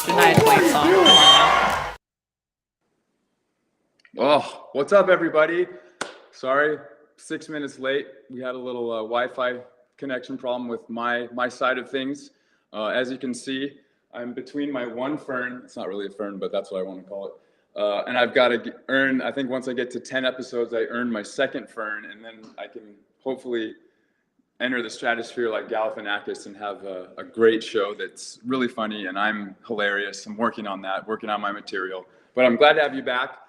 United Way song. Come on now. Oh, what's up, everybody? Sorry, 6 minutes late. We had a little Wi-Fi connection problem with my side of things. As you can see, I'm between my one fern. It's not really a fern, but that's what I want to call it. And I've got to earn, I think once I get to 10 episodes, I earn my second fern, and then I can hopefully enter the stratosphere like Galifianakis and have a great show that's really funny, and I'm hilarious. I'm working on that, working on my material. But I'm glad to have you back.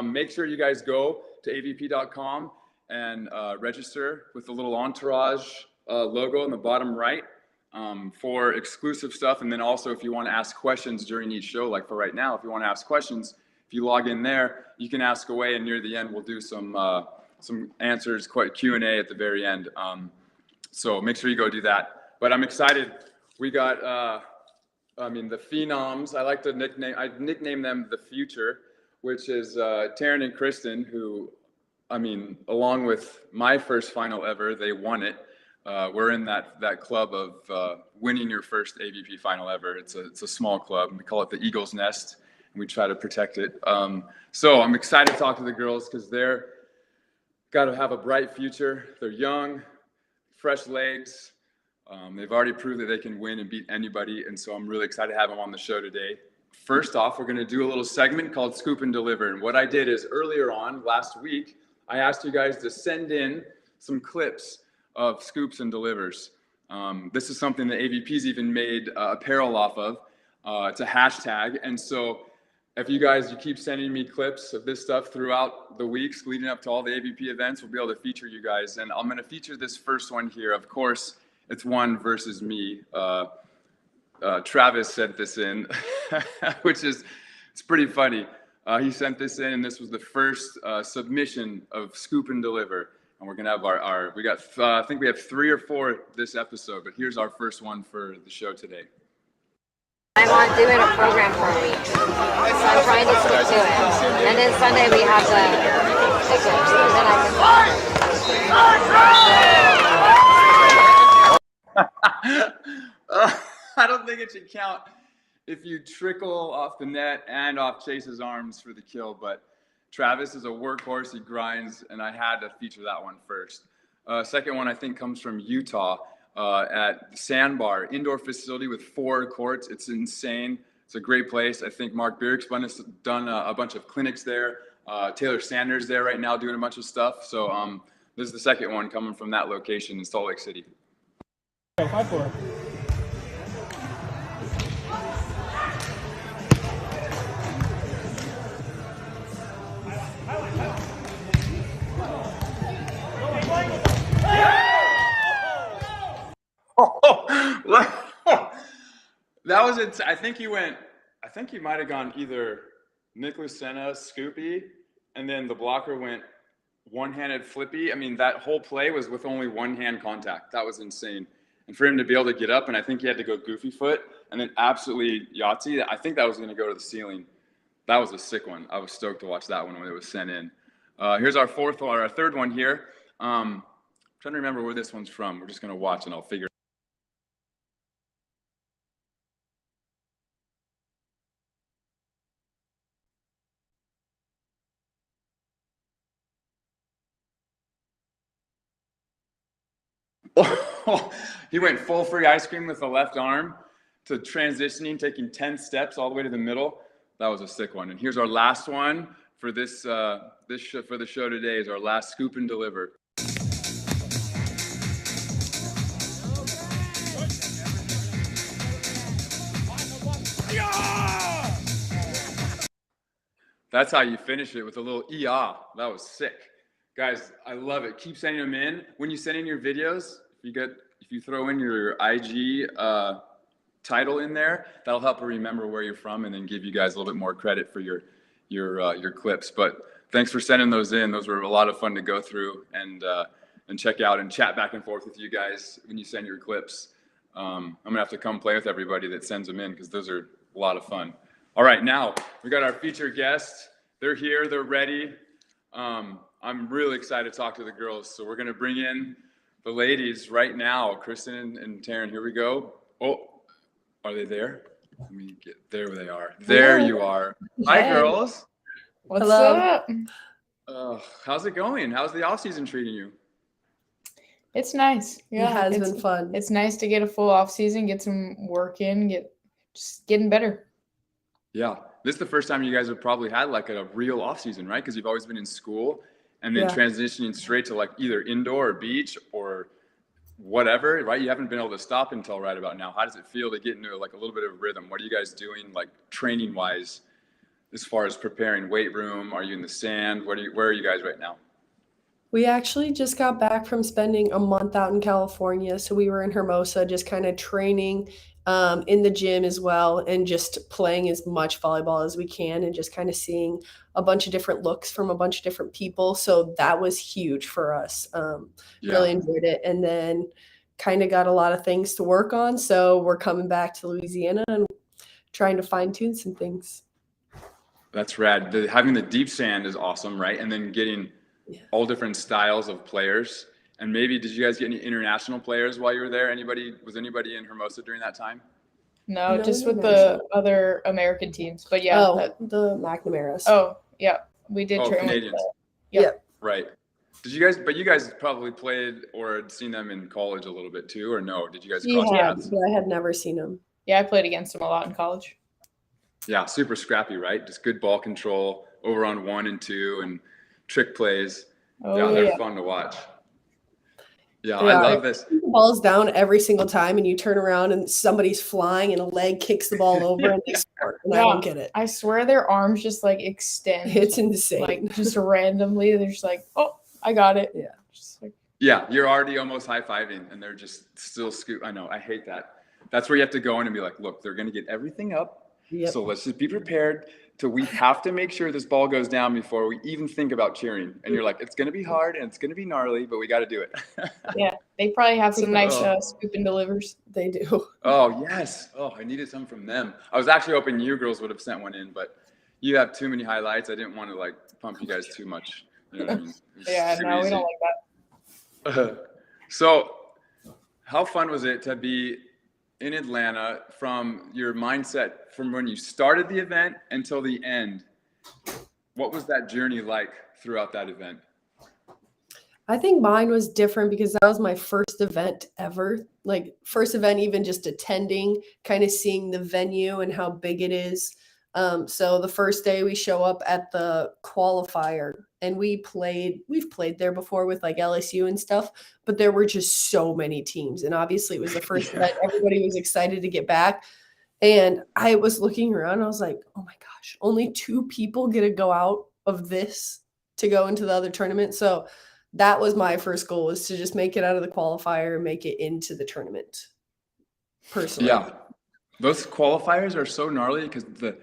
Make sure you guys go to avp.com and register with the little entourage logo in the bottom right for exclusive stuff. And then also, if you want to ask questions during each show, like for right now, if you want to ask questions, if you log in there, you can ask away, and near the end, we'll do some answers, Q&A at the very end. So make sure you go do that. But I'm excited. We got, the Phenoms. I nickname them the Future, which is Taryn and Kristen, who, along with my first final ever, they won it. We're in that club of winning your first AVP final ever. It's a small club. We call it the Eagle's Nest, and we try to protect it. So I'm excited to talk to the girls because they're got to have a bright future. They're young, fresh legs. They've already proved that they can win and beat anybody, and so I'm really excited to have them on the show today. First off, we're going to do a little segment called Scoop and Deliver, and what I did is earlier on last week, I asked you guys to send in some clips of scoops and delivers. This is something that AVP's even made apparel off of. It's a hashtag, and so if you keep sending me clips of this stuff throughout the weeks leading up to all the AVP events, we'll be able to feature you guys. And I'm going to feature this first one here. Of course, it's one versus me. Travis sent this in, which is, it's pretty funny. He sent this in, and this was the first submission of Scoop and Deliver. And we're going to have I think we have 3 or 4 this episode, but here's our first one for the show today. I'm on doing a program for a week, so I'm trying to stick to it. And then Sunday we have the pictures, and then I don't think it should count if you trickle off the net and off Chase's arms for the kill, but Travis is a workhorse, he grinds, and I had to feature that one first. Second one I think comes from Utah. At Sandbar, indoor facility with 4 courts. It's insane. It's a great place. I think Mark Bierk's done a bunch of clinics there. Taylor Sanders there right now doing a bunch of stuff. So this is the second one coming from that location in Salt Lake City. 5-4. That was it. I think he might have gone either Nicholas Senna, Scoopy, and then the blocker went one-handed flippy. That whole play was with only one-hand contact. That was insane. And for him to be able to get up, and I think he had to go goofy foot, and then absolutely Yahtzee, I think that was going to go to the ceiling. That was a sick one. I was stoked to watch that one when it was sent in. Here's our third one here. I'm trying to remember where this one's from. We're just going to watch, and I'll figure it out. He went full free ice cream with the left arm to transitioning, taking 10 steps all the way to the middle. That was a sick one. And here's our last one for for the show today is our last Scoop and Deliver. That's how you finish it, with a little "ee-ah." That was sick. Guys, I love it. Keep sending them in. When you send in your videos, if you throw in your IG title in there, that'll help her remember where you're from and then give you guys a little bit more credit for your clips. But thanks for sending those in. Those were a lot of fun to go through and check out and chat back and forth with you guys when you send your clips. I'm gonna have to come play with everybody that sends them in because those are a lot of fun. All right, now we got our featured guests. They're here, they're ready. I'm really excited to talk to the girls. So we're gonna bring in the ladies right now. Kristen and Taryn, here we go. Oh, are they there? Let me get there. They are. There you are. Hi, girls. What's Hello. up? How's it going? How's the off season treating you? It's nice. Yeah, It has it's been fun. It's nice to get a full off season, get some work in, just getting better. Yeah, this is the first time you guys have probably had like a real off season, right? Because you've always been in school and then Yeah. transitioning straight to like either indoor or beach or whatever, right? You haven't been able to stop until right about now. How does it feel to get into like a little bit of rhythm? What are you guys doing like training wise as far as preparing weight room? Are you in the sand? Where are you guys right now? We actually just got back from spending a month out in California. So we were in Hermosa just kind of training in the gym as well and just playing as much volleyball as we can and just kind of seeing a bunch of different looks from a bunch of different people. So that was huge for us. Really enjoyed it. And then kind of got a lot of things to work on. So we're coming back to Louisiana and trying to fine tune some things. That's rad. Having the deep sand is awesome, right? And then getting all different styles of players. And maybe did you guys get any international players while you were there? Was anybody in Hermosa during that time? No, No, just no, with no. the other American teams. But yeah. The McNamara's. Yeah. We did train Canadians. with Yep. Right. You guys probably played or had seen them in college a little bit too, or no? Did you guys cross paths? But I had never seen him. Yeah, I played against them a lot in college. Yeah, super scrappy, right? Just good ball control, over on 1 and 2 and trick plays. They're fun to watch. Yeah, I love this. The ball's down every single time, and you turn around and somebody's flying, and a leg kicks the ball over, and they score. And I don't get it. I swear their arms just like extend. It's insane. Like just randomly, they're just like, "Oh, I got it." Yeah. Just like, yeah, you're already almost high-fiving, and they're just still scoop. I know, I hate that. That's where you have to go in and be like, look, they're going to get everything up, so let's just be prepared. We have to make sure this ball goes down before we even think about cheering. And you're like, it's going to be hard and it's going to be gnarly, but we got to do it. yeah, they probably have some nice scoop and delivers. They do. Oh, yes. Oh, I needed some from them. I was actually hoping you girls would have sent one in, but you have too many highlights. I didn't want to like pump you guys too much. You know what I mean? Yeah, no, we don't like that. So how fun was it to be in Atlanta from your mindset from when you started the event until the end? What was that journey like throughout that event? I think mine was different because that was my first event ever. Like first event, even just attending, kind of seeing the venue and how big it is. So the first day we show up at the qualifier and we've played there before with like LSU and stuff, but there were just so many teams. And obviously it was the first event. Everybody was excited to get back. And I was looking around, I was like, oh my gosh, only 2 people get to go out of this to go into the other tournament. So that was my first goal, was to just make it out of the qualifier and make it into the tournament personally. Yeah. Those qualifiers are so gnarly because the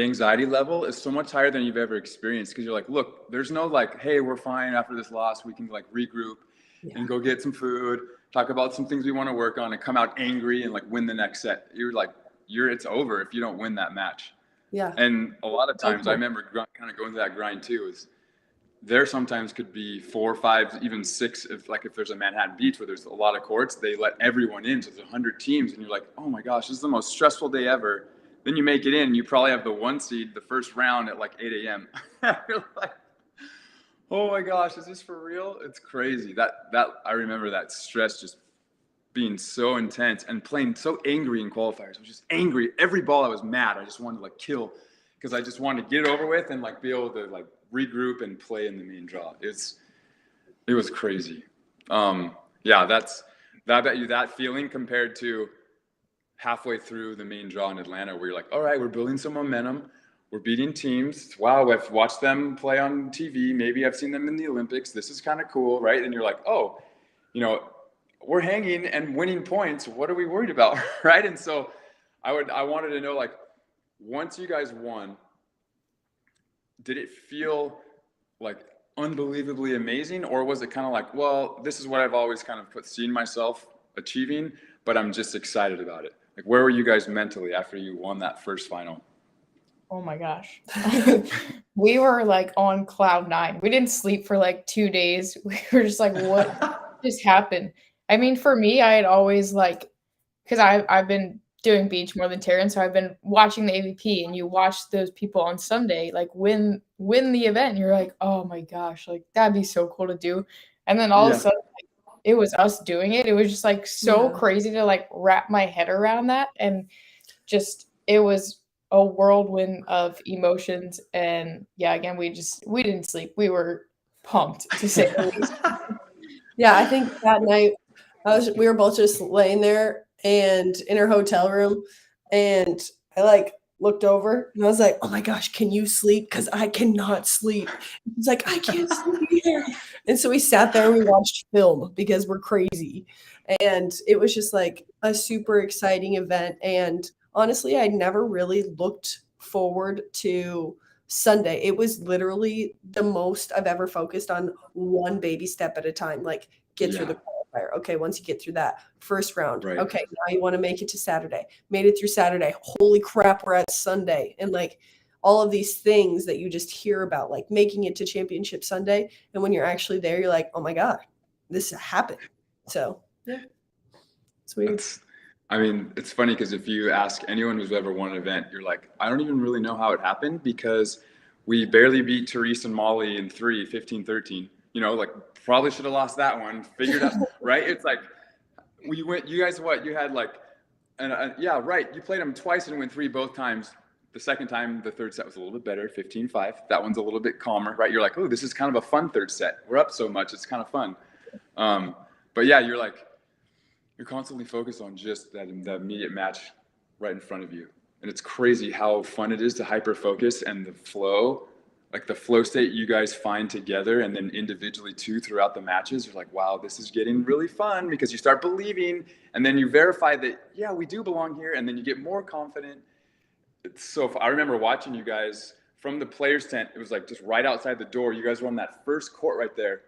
anxiety level is so much higher than you've ever experienced, because you're like, look, there's no like, hey, we're fine after this loss. We can like regroup and go get some food, talk about some things we want to work on, and come out angry and like win the next set. You're like, it's over if you don't win that match. Yeah. And a lot of times I remember kind of going through that grind too, is there sometimes could be 4, 5, even 6. If there's a Manhattan Beach where there's a lot of courts, they let everyone in. So there's 100 teams and you're like, oh my gosh, this is the most stressful day ever. Then you make it in, you probably have the 1 seed the first round at like 8 a.m. You're like, oh my gosh, is this for real? It's crazy. That I remember that stress just being so intense and playing so angry in qualifiers. I was just angry. Every ball I was mad. I just wanted to like kill, because I just wanted to get it over with and like be able to like regroup and play in the main draw. It was crazy. I bet you that feeling compared to halfway through the main draw in Atlanta, where you're like, all right, we're building some momentum. We're beating teams. Wow, I've watched them play on TV. Maybe I've seen them in the Olympics. This is kind of cool, right? And you're like, oh, we're hanging and winning points. What are we worried about, right? And so I wanted to know, like, once you guys won, did it feel like unbelievably amazing, or was it kind of like, well, this is what I've always kind of seen myself achieving, but I'm just excited about it? Like, where were you guys mentally after you won that first final? Oh my gosh. We were like on cloud 9. We didn't sleep for like 2 days. We were just like, what just happened? I mean, for me, I had always like, because I've been doing beach more than Taryn, so I've been watching the AVP, and you watch those people on Sunday like win the event. And you're like, oh my gosh, like that'd be so cool to do. And then all of a sudden, like, it was us doing it. It was just like so crazy to like wrap my head around that, and just it was a whirlwind of emotions. And yeah, again, we didn't sleep. We were pumped, to say the least. Yeah, I think that night we were both just laying there and in our hotel room, and I like looked over and I was like, oh my gosh, can you sleep? Because I cannot sleep. He's like, I can't sleep either. And so we sat there and we watched film because we're crazy. And it was just like a super exciting event. And honestly, I never really looked forward to Sunday. It was literally the most I've ever focused on one baby step at a time. Like get through the qualifier. Okay, once you get through that first round, okay, now you want to make it to Saturday. Made it through Saturday. Holy crap, we're at Sunday. And like all of these things that you just hear about, like making it to championship Sunday. And when you're actually there, you're like, oh my God, this happened. So yeah, it's weird. I mean, it's funny because if you ask anyone who's ever won an event, you're like, I don't even really know how it happened because we barely beat Therese and Molly in 15-13. You know, like probably should have lost that one. Figured out, right? It's like you guys, you had like, yeah, right. You played them twice and went 3 both times. The second time, the third set was a little bit better, 15-5. That one's a little bit calmer, right? You're like, oh, this is kind of a fun third set. We're up so much, it's kind of fun. But yeah, you're constantly focused on just that immediate match right in front of you. And it's crazy how fun it is to hyper focus and the flow, like the flow state you guys find together and then individually too throughout the matches. You're like, wow, this is getting really fun because you start believing and then you verify that, yeah, we do belong here. And then you get more confident. It's so fun. I remember watching you guys from the players tent. It was like just right outside the door. You guys were on that first court right there.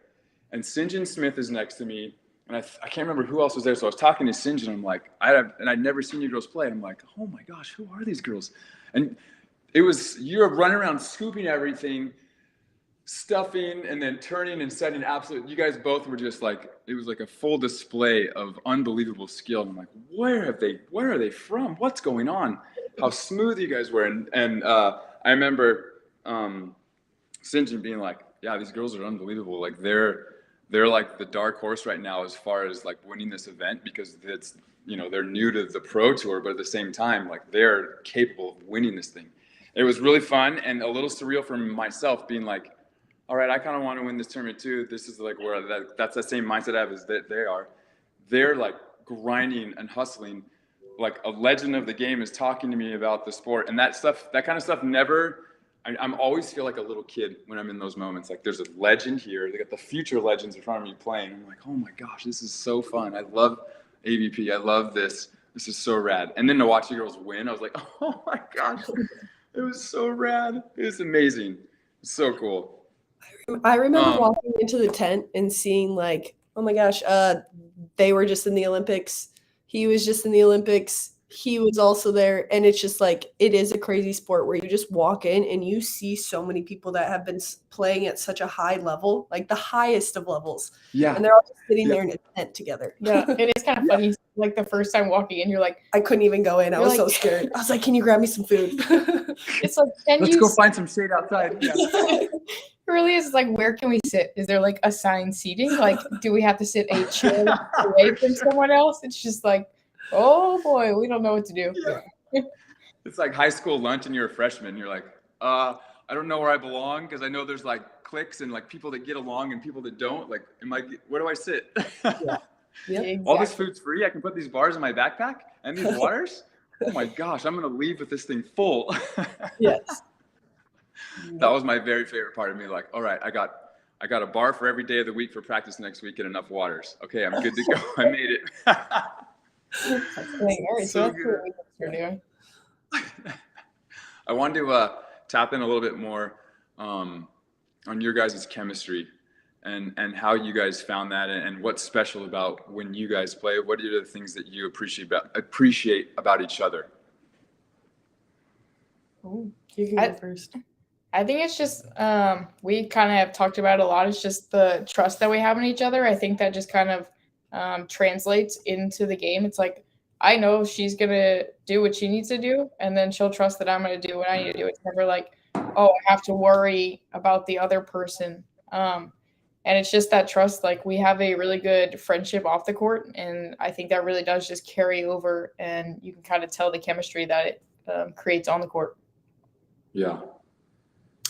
And St. John Smith is next to me. And I can't remember who else was there. So I was talking to St. John. I'm like, I'd never seen you girls play. And I'm like, oh my gosh, who are these girls? And you're running around scooping everything, stuffing, and then turning and setting you guys both were just like, it was like a full display of unbelievable skill. And I'm like, where are they from? What's going on? How smooth you guys were. And I remember St. John being like, yeah, these girls are unbelievable. Like they're like the dark horse right now as far as like winning this event because it's, you know, they're new to the pro tour, but at the same time, like they're capable of winning this thing. It was really fun and a little surreal for myself being like, all right, I kind of want to win this tournament too. This is like where that's the same mindset I have as they are. They're like grinding and hustling. Like a legend of the game is talking to me about the sport and that kind of stuff I'm always feel like a little kid when I'm in those moments. Like there's a legend here. They got the future legends in front of me playing. I'm like, oh my gosh, this is so fun. I love AVP. I love this. This is so rad. And then to watch the girls win, I was like, oh my gosh, it was so rad. It was amazing. It's so cool. I remember walking into the tent and seeing like, oh my gosh, they were just in the Olympics. He was just in the Olympics. He was also there. And it's just like, it is a crazy sport where you just walk in and you see so many people that have been playing at such a high level, like the highest of levels. Yeah. And they're all just sitting there in a tent together. Yeah. It is kind of funny. Like the first time walking in, you're like, I couldn't even go in. I was so scared. I was like, can you grab me some food? It's like, let's go find some shade outside. Yeah. It really is like, where can we sit? Is there like assigned seating? Like, do we have to sit a chair away from someone else? It's just like, oh boy, we don't know what to do. Yeah. It's like high school lunch and you're a freshman. You're like, I don't know where I belong because I know there's like cliques and like people that get along and people that don't. Like, where do I sit? Yeah. Exactly. All this food's free. I can put these bars in my backpack and these waters. Oh my gosh, I'm gonna leave with this thing full. Yes. That was my very favorite part of me. Like, all right, I got a bar for every day of the week for practice next week and enough waters. Okay, I'm good to go. I made it. All right, so that's what we're doing. I wanted to tap in a little bit more on your guys' chemistry and how you guys found that and what's special about when you guys play. What are the things that you appreciate about each other? Oh, you can go first. I think it's just we kind of have talked about it a lot. It's just the trust that we have in each other. I think that just kind of translates into the game. It's like I know she's gonna do what she needs to do, and then she'll trust that I'm gonna do what I need to do. It's never like, oh, I have to worry about the other person. And it's just that trust. Like we have a really good friendship off the court, and I think that really does just carry over, and you can kind of tell the chemistry that it creates on the court. Yeah.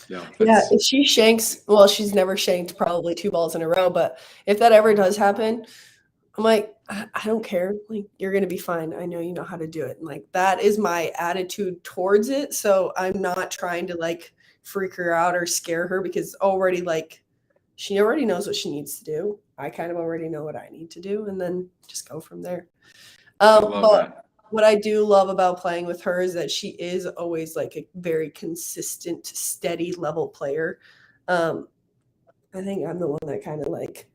Yeah, if she shanks, well, she's never shanked probably 2 balls in a row, but if that ever does happen, I'm like, I don't care. Like, you're gonna be fine. I know you know how to do it. And like that is my attitude towards it. So I'm not trying to like freak her out or scare her because already like she already knows what she needs to do. I kind of already know what I need to do, and then just go from there. I love But that. what I do love about playing with her is that she is always like a very consistent, steady level player. Um, I think I'm the one that kind of like,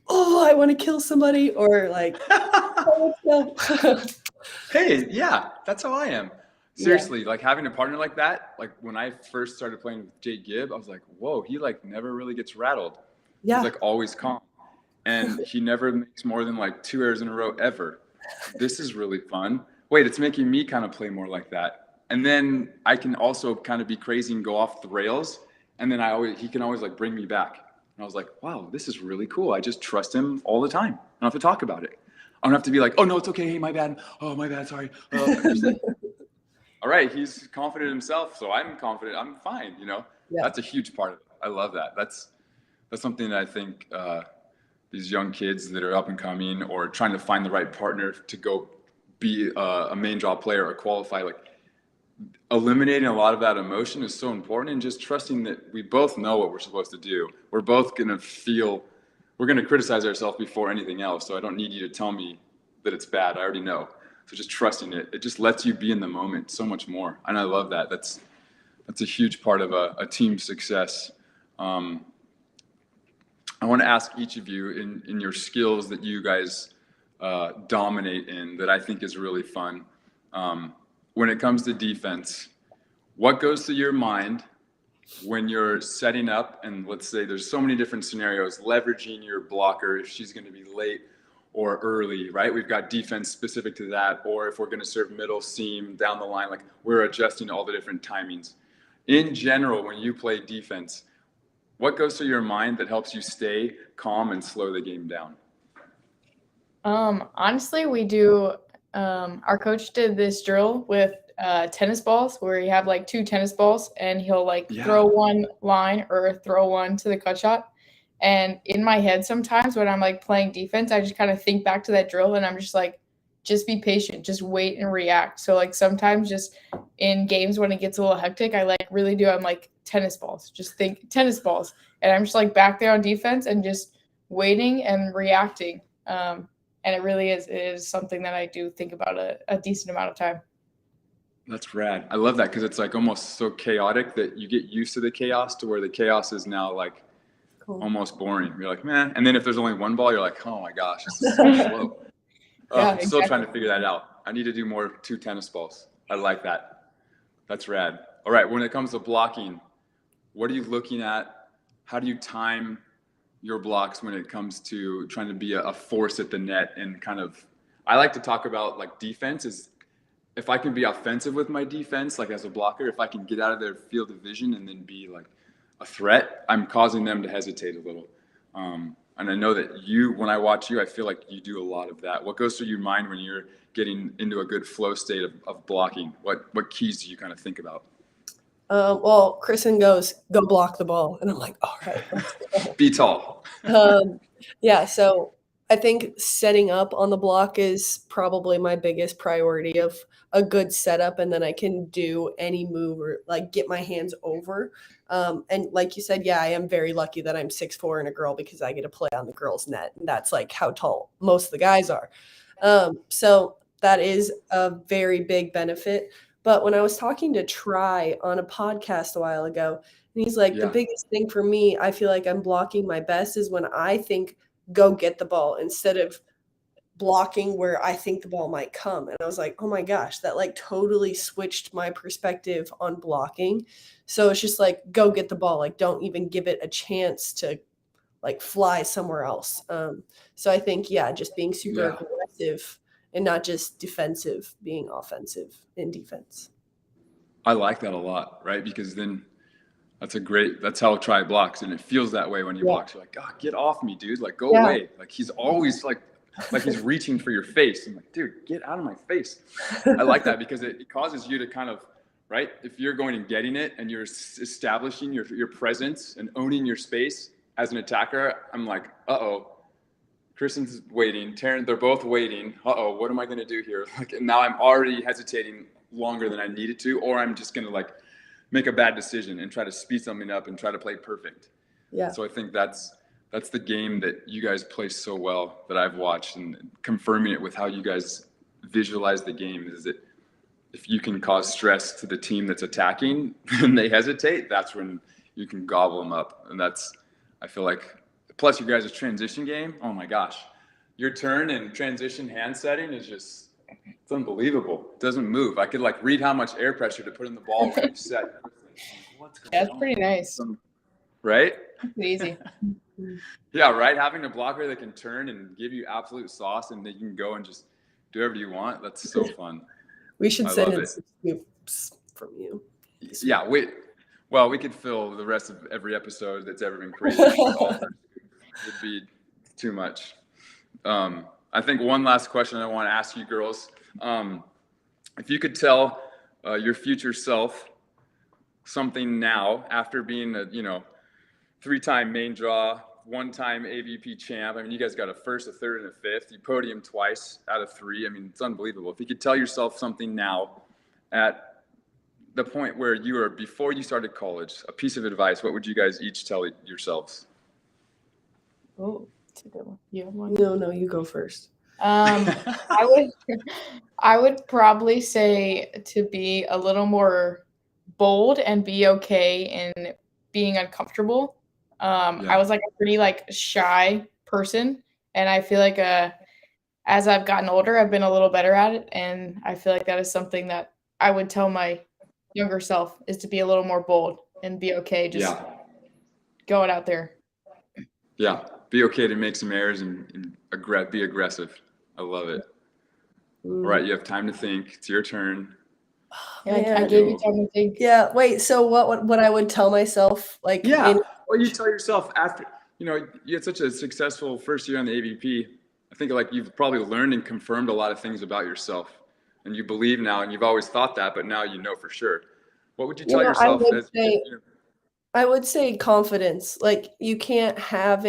oh, I want to kill somebody, or like, oh, let's go. Hey, yeah, that's how I am. Yeah. Seriously, like having a partner like that, like when I first started playing with Jake Gibb, I was like, whoa, he like never really gets rattled. Yeah. He's like always calm. And he never makes more than like 2 errors in a row ever. This is really fun. Wait, it's making me kind of play more like that. And then I can also kind of be crazy and go off the rails. And then he can always like bring me back. And I was like, wow, this is really cool. I just trust him all the time. I don't have to talk about it. I don't have to be like, oh no, it's okay. Hey, my bad. Oh, my bad. Sorry. I'm just like, all right, he's confident himself, so I'm confident. I'm fine. You know, That's a huge part of it. I love that. That's something that I think these young kids that are up and coming or trying to find the right partner to go be a main draw player or qualify, like eliminating a lot of that emotion is so important, and just trusting that we both know what we're supposed to do. We're both going to we're going to criticize ourselves before anything else. So I don't need you to tell me that it's bad. I already know. So just trusting it just lets you be in the moment so much more. And I love that. That's a huge part of a team success. I want to ask each of you in your skills that you guys dominate in, that I think is really fun. When it comes to defense, what goes through your mind when you're setting up, and let's say there's so many different scenarios, leveraging your blocker if she's going to be late or early, right? We've got defense specific to that, or if we're going to serve middle, seam, down the line, like we're adjusting all the different timings. In general, when you play defense, what goes through your mind that helps you stay calm and slow the game down? Honestly, we do. Our coach did this drill with tennis balls where you have like 2 tennis balls and he'll like throw one line or throw one to the cut shot. And in my head, sometimes when I'm like playing defense, I just kind of think back to that drill and I'm just like, just be patient, just wait and react. So like sometimes just in games when it gets a little hectic, I like really do. I'm like tennis balls, just think tennis balls. And I'm just like back there on defense and just waiting and reacting. And it really is something that I do think about a decent amount of time. That's rad. I love that because it's like almost so chaotic that you get used to the chaos to where the chaos is now like almost boring. You're like, man. And then if there's only one ball, you're like, oh my gosh, this is so slow. I'm still trying to figure that out. I need to do more 2 tennis balls. I like that. That's rad. All right. When it comes to blocking, what are you looking at? How do you time your blocks when it comes to trying to be a force at the net? And kind of, I like to talk about like defense is if I can be offensive with my defense, like as a blocker, if I can get out of their field of vision and then be like a threat, I'm causing them to hesitate a little. And I know that when I watch you, I feel like you do a lot of that. What goes through your mind when you're getting into a good flow state of blocking? What keys do you kind of think about? Well, Kristen goes, go block the ball. And I'm like, all right. Be tall. Yeah, so I think setting up on the block is probably my biggest priority of a good setup. And then I can do any move or like get my hands over. And like you said, yeah, I am very lucky that I'm 6'4" and a girl because I get to play on the girls' net. And that's like how tall most of the guys are. So that is a very big benefit. But when I was talking to Try on a podcast a while ago, and he's like, the biggest thing for me, I feel like I'm blocking my best is when I think go get the ball instead of blocking where I think the ball might come. And I was like, oh my gosh, that like totally switched my perspective on blocking. So it's just like, go get the ball. Like, don't even give it a chance to like fly somewhere else. So I think, just being super aggressive and not just defensive being offensive in defense. I like that a lot, right? Because then that's how Try blocks. And it feels that way when you blocks. You're like, God, get off me, dude. Like, go away. Like, he's always like he's reaching for your face. I'm like, dude, get out of my face. I like that because it causes you to kind of, right? If you're going and getting it and you're establishing your presence and owning your space as an attacker, I'm like, Kristen's waiting. Taryn, they're both waiting. What am I going to do here? Like, and now I'm already hesitating longer than I needed to, or I'm just going to like make a bad decision and try to speed something up and try to play perfect. Yeah. So I think that's the game that you guys play so well that I've watched, and confirming it with how you guys visualize the game is that if you can cause stress to the team that's attacking and they hesitate, that's when you can gobble them up. And I feel like, plus you guys' transition game, oh my gosh, your turn and transition hand setting is just, it's unbelievable. It doesn't move. I could like read how much air pressure to put in the ball when you set. What's going on? That's pretty nice. Right? It's easy. Yeah, right? Having a blocker that can turn and give you absolute sauce and that you can go and just do whatever you want, that's so fun. We should send in some scoops from you. Yeah, we could fill the rest of every episode that's ever been created. It would be too much. I think one last question I want to ask you girls. If you could tell your future self something now after being a 3-time main draw, 1-time AVP champ. I mean, you guys got a first, a third, and a fifth. You podiumed twice out of 3. I mean, it's unbelievable. If you could tell yourself something now at the point where you were before you started college, a piece of advice, what would you guys each tell yourselves? Oh, that's a good one. You have one? No, you go first. I would probably say to be a little more bold and be okay in being uncomfortable. I was like a pretty like shy person, and I feel like as I've gotten older, I've been a little better at it, and I feel like that is something that I would tell my younger self, is to be a little more bold and be okay just going out there. Yeah, be okay to make some errors and be aggressive. I love it. All right, you have time to think. It's your turn. Yeah, I gave you time to think. Yeah, wait, so what I would tell myself, like... Yeah, what you tell yourself after, you had such a successful first year on the AVP. I think like you've probably learned and confirmed a lot of things about yourself. And you believe now, and you've always thought that, but now you know for sure. What would you tell yourself? I would say confidence. Like, you can't have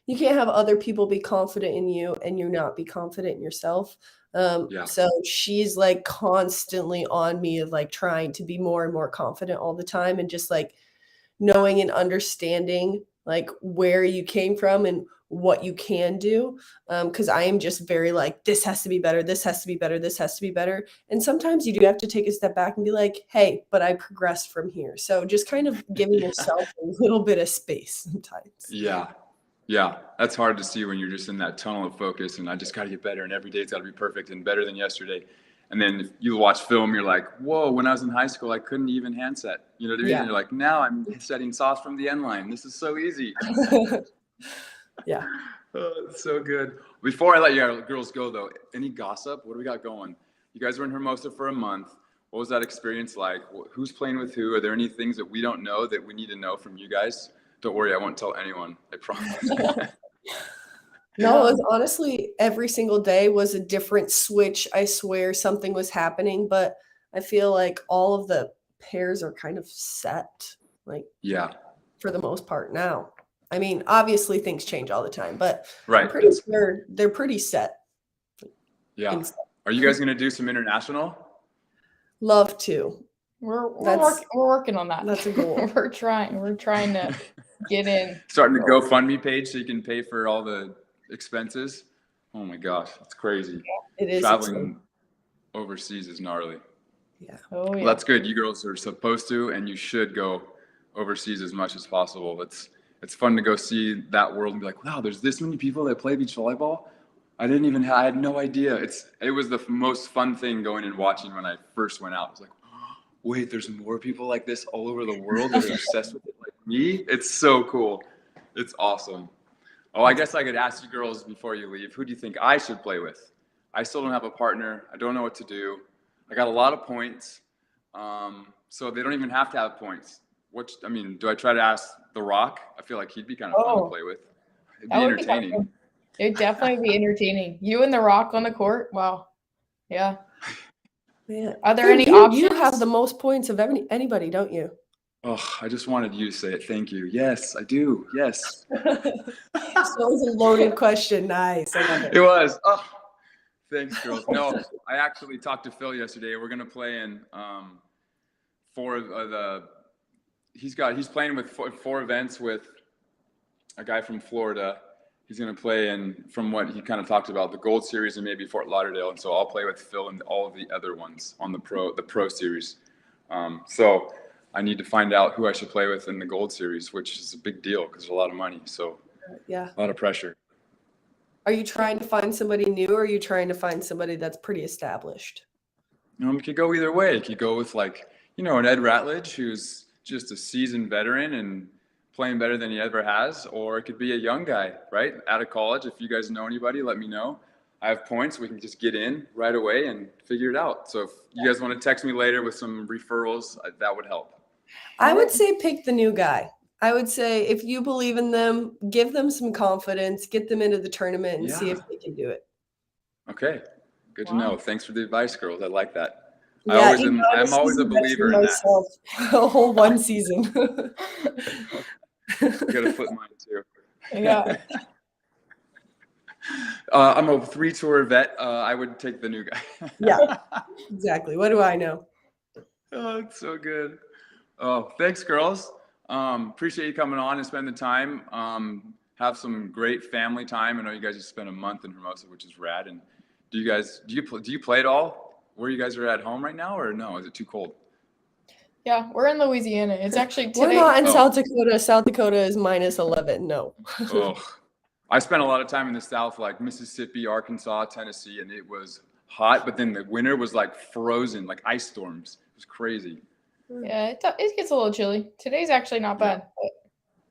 other people be confident in you and you not be confident in yourself. So she's like constantly on me of like trying to be more and more confident all the time, and just like knowing and understanding like where you came from and what you can do. Because I am just very like, this has to be better, this has to be better, this has to be better. And sometimes you do have to take a step back and be like, hey, but I progressed from here. So just kind of giving yourself a little bit of space sometimes. Yeah, that's hard to see when you're just in that tunnel of focus and I just got to get better and every day it's got to be perfect and better than yesterday. And then if you watch film, you're like, whoa, when I was in high school, I couldn't even hand set. You know what I mean? Yeah. And you're like, now I'm setting sauce from the end line. This is so easy. Yeah. Oh, it's so good. Before I let you girls go, though, any gossip? What do we got going? You guys were in Hermosa for a month. What was that experience like? Who's playing with who? Are there any things that we don't know that we need to know from you guys? Don't worry, I won't tell anyone. I promise. No, it was honestly every single day was a different switch. I swear something was happening, but I feel like all of the pairs are kind of set. Like, for the most part now. I mean, obviously things change all the time, but I'm pretty sure they're pretty set. Yeah. Are you guys going to do some international? Love to. We're working on that. That's a goal. We're trying to get in. Starting to GoFundMe page so you can pay for all the expenses. Oh my gosh, it's crazy. It is. Traveling overseas is gnarly. Yeah. Oh yeah. Well, that's good. You girls are supposed to, and you should go overseas as much as possible. It's fun to go see that world and be like, wow, there's this many people that play beach volleyball. I had no idea. It was the most fun thing going and watching when I first went out. It's like, wait, there's more people like this all over the world that are obsessed with it like me. It's so cool. It's awesome. Oh, I guess I could ask you girls before you leave, who do you think I should play with? I still don't have a partner. I don't know what to do. I got a lot of points. So they don't even have to have points. Do I try to ask The Rock? I feel like he'd be kind of fun to play with. It'd be entertaining. It'd definitely be entertaining. You and The Rock on the court. Wow. Yeah. Yeah. Are there any options? You have the most points of anybody, don't you? Oh, I just wanted you to say it. Thank you. Yes, I do. Yes. So it was a loaded question. Nice. I love it. It was. Oh, thanks, girls. No, I actually talked to Phil yesterday. We're gonna play in he's playing with four events with a guy from Florida. He's gonna play in, from what he kind of talked about, the Gold Series and maybe Fort Lauderdale. And so I'll play with Phil and all of the other ones on the Pro Series. So I need to find out who I should play with in the Gold Series, which is a big deal because there's a lot of money. So yeah, a lot of pressure. Are you trying to find somebody new, or are you trying to find somebody that's pretty established? It could go either way. It could go with an Ed Ratledge, who's just a seasoned veteran and playing better than he ever has, or it could be a young guy, right? Out of college. If you guys know anybody, let me know. I have points. We can just get in right away and figure it out. So if you guys want to text me later with some referrals, that would help. I would say pick the new guy. I would say if you believe in them, give them some confidence, get them into the tournament and see if they can do it. Okay. Good to know. Thanks for the advice, girls. I like that. Yeah, I'm always a believer in that. A whole one season. I gotta flip mine too. Yeah. I'm a 3-tour vet. I would take the new guy. Yeah, exactly. What do I know? Oh, it's so good. Oh, thanks, girls. Appreciate you coming on and spending the time. Have some great family time. I know you guys just spent a month in Hermosa, which is rad. And do you play at all? Where you guys are at home right now, or no? Is it too cold? Yeah, we're in Louisiana. It's actually today. We're not in South Dakota. South Dakota is -11. No. Oh, I spent a lot of time in the South, like Mississippi, Arkansas, Tennessee, and it was hot. But then the winter was like frozen, like ice storms. It was crazy. Yeah, it gets a little chilly. Today's actually not bad. Yeah.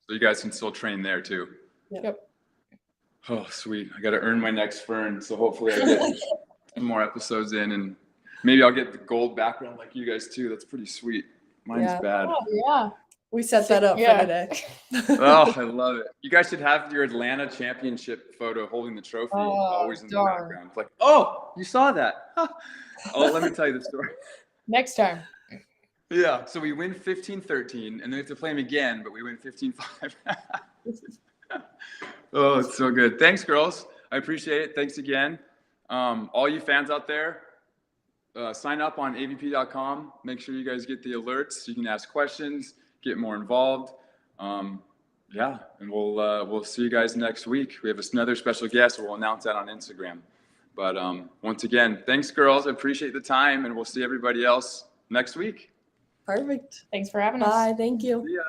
So you guys can still train there too. Yep. Oh, sweet. I got to earn my next fern. So hopefully I get some more episodes in, and maybe I'll get the gold background like you guys too. That's pretty sweet. Mine's bad. Oh, yeah. We set that up for today. Oh, I love it. You guys should have your Atlanta championship photo holding the trophy always in the background. It's like, oh, you saw that. Oh, let me tell you the story. Next time. Yeah, so we win 15-13, and then we have to play them again, but we win 15-5. Oh, it's so good. Thanks, girls. I appreciate it. Thanks again. All you fans out there, sign up on avp.com. Make sure you guys get the alerts. You can ask questions, get more involved. Yeah, and we'll see you guys next week. We have another special guest. We'll announce that on Instagram. But once again, thanks, girls. I appreciate the time, and we'll see everybody else next week. Perfect. Thanks for having us. Bye. Thank you. See ya.